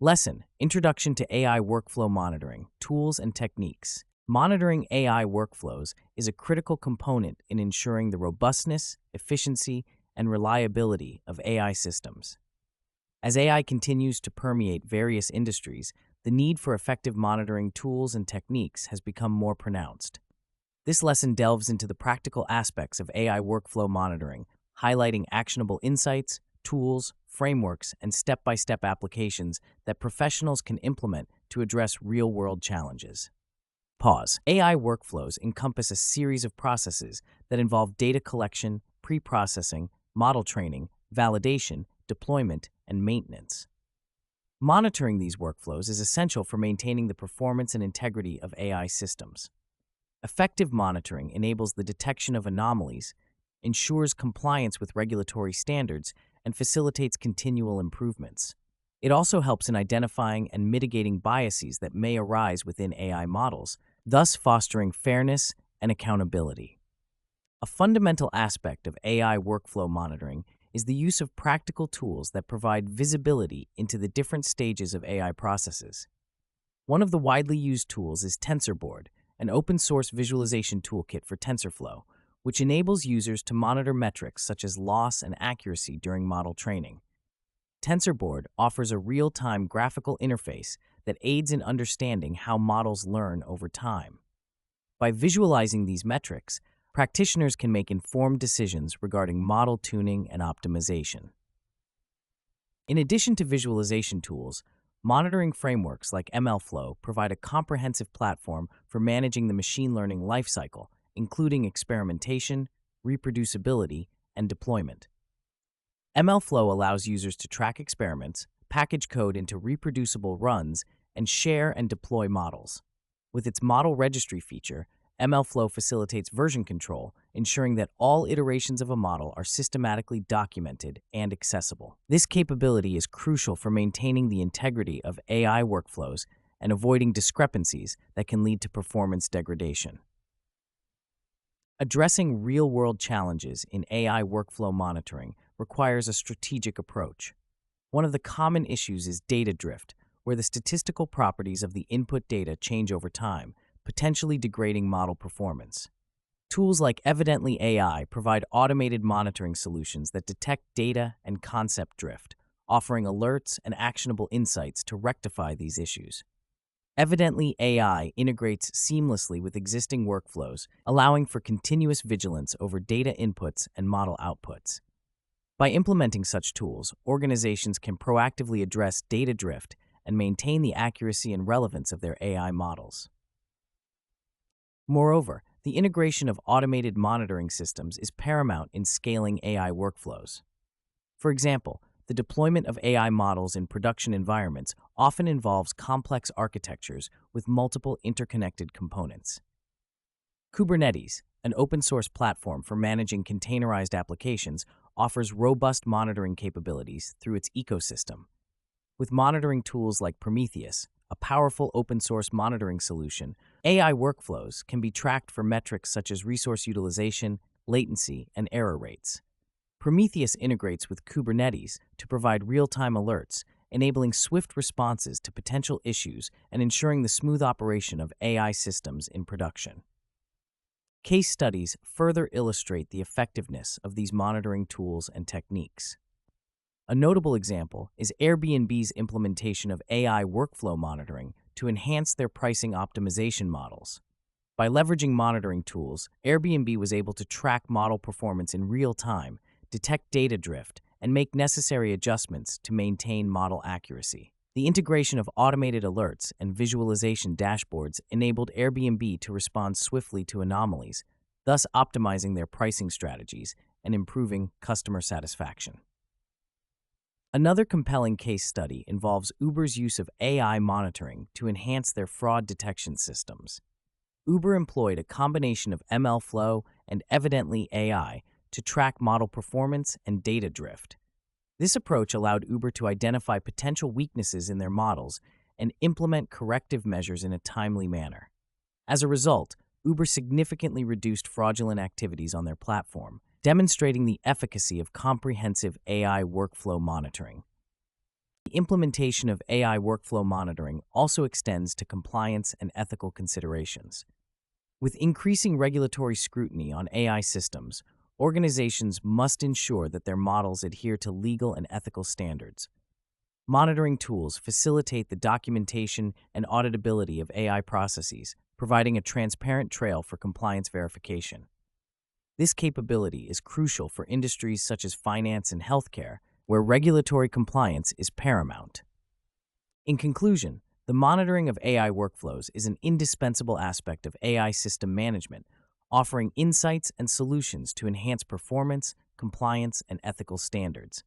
Lesson: Introduction to AI Workflow Monitoring, Tools and Techniques. Monitoring AI workflows is a critical component in ensuring the robustness, efficiency, and reliability of AI systems. As AI continues to permeate various industries, the need for effective monitoring tools and techniques has become more pronounced. This lesson delves into the practical aspects of AI workflow monitoring, highlighting actionable insights, tools, frameworks, and step-by-step applications that professionals can implement to address real-world challenges. Pause. AI workflows encompass a series of processes that involve data collection, pre-processing, model training, validation, deployment, and maintenance. Monitoring these workflows is essential for maintaining the performance and integrity of AI systems. Effective monitoring enables the detection of anomalies, ensures compliance with regulatory standards, and facilitates continual improvements. It also helps in identifying and mitigating biases that may arise within AI models, thus fostering fairness and accountability. A fundamental aspect of AI workflow monitoring is the use of practical tools that provide visibility into the different stages of AI processes. One of the widely used tools is TensorBoard, an open-source visualization toolkit for TensorFlow, which enables users to monitor metrics such as loss and accuracy during model training. TensorBoard offers a real-time graphical interface that aids in understanding how models learn over time. By visualizing these metrics, practitioners can make informed decisions regarding model tuning and optimization. In addition to visualization tools, monitoring frameworks like MLflow provide a comprehensive platform for managing the machine learning lifecycle, including experimentation, reproducibility, and deployment. MLflow allows users to track experiments, package code into reproducible runs, and share and deploy models. With its model registry feature, MLflow facilitates version control, ensuring that all iterations of a model are systematically documented and accessible. This capability is crucial for maintaining the integrity of AI workflows and avoiding discrepancies that can lead to performance degradation. Addressing real-world challenges in AI workflow monitoring requires a strategic approach. One of the common issues is data drift, where the statistical properties of the input data change over time, potentially degrading model performance. Tools like Evidently AI provide automated monitoring solutions that detect data and concept drift, offering alerts and actionable insights to rectify these issues. Evidently AI integrates seamlessly with existing workflows, allowing for continuous vigilance over data inputs and model outputs. By implementing such tools, organizations can proactively address data drift and maintain the accuracy and relevance of their AI models. Moreover, the integration of automated monitoring systems is paramount in scaling AI workflows. For example, the deployment of AI models in production environments often involves complex architectures with multiple interconnected components. Kubernetes, an open-source platform for managing containerized applications, offers robust monitoring capabilities through its ecosystem. With monitoring tools like Prometheus, a powerful open-source monitoring solution, AI workflows can be tracked for metrics such as resource utilization, latency, and error rates. Prometheus integrates with Kubernetes to provide real-time alerts, enabling swift responses to potential issues and ensuring the smooth operation of AI systems in production. Case studies further illustrate the effectiveness of these monitoring tools and techniques. A notable example is Airbnb's implementation of AI workflow monitoring to enhance their pricing optimization models. By leveraging monitoring tools, Airbnb was able to track model performance in real time, detect data drift, and make necessary adjustments to maintain model accuracy. The integration of automated alerts and visualization dashboards enabled Airbnb to respond swiftly to anomalies, thus optimizing their pricing strategies and improving customer satisfaction. Another compelling case study involves Uber's use of AI monitoring to enhance their fraud detection systems. Uber employed a combination of MLflow and Evidently AI to track model performance and data drift. This approach allowed Uber to identify potential weaknesses in their models and implement corrective measures in a timely manner. As a result, Uber significantly reduced fraudulent activities on their platform, demonstrating the efficacy of comprehensive AI workflow monitoring. The implementation of AI workflow monitoring also extends to compliance and ethical considerations. With increasing regulatory scrutiny on AI systems, organizations must ensure that their models adhere to legal and ethical standards. Monitoring tools facilitate the documentation and auditability of AI processes, providing a transparent trail for compliance verification. This capability is crucial for industries such as finance and healthcare, where regulatory compliance is paramount. In conclusion, the monitoring of AI workflows is an indispensable aspect of AI system management, offering insights and solutions to enhance performance, compliance, and ethical standards.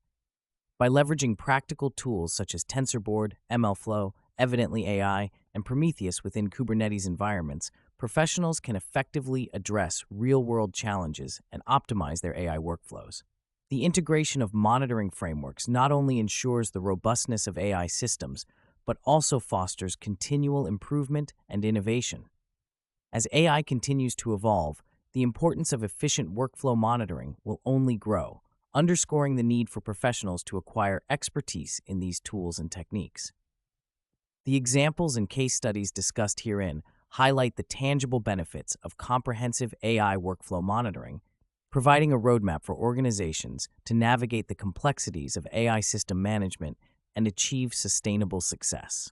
By leveraging practical tools such as TensorBoard, MLflow, Evidently AI, and Prometheus within Kubernetes environments, professionals can effectively address real-world challenges and optimize their AI workflows. The integration of monitoring frameworks not only ensures the robustness of AI systems, but also fosters continual improvement and innovation. As AI continues to evolve, the importance of efficient workflow monitoring will only grow, underscoring the need for professionals to acquire expertise in these tools and techniques. The examples and case studies discussed herein highlight the tangible benefits of comprehensive AI workflow monitoring, providing a roadmap for organizations to navigate the complexities of AI system management and achieve sustainable success.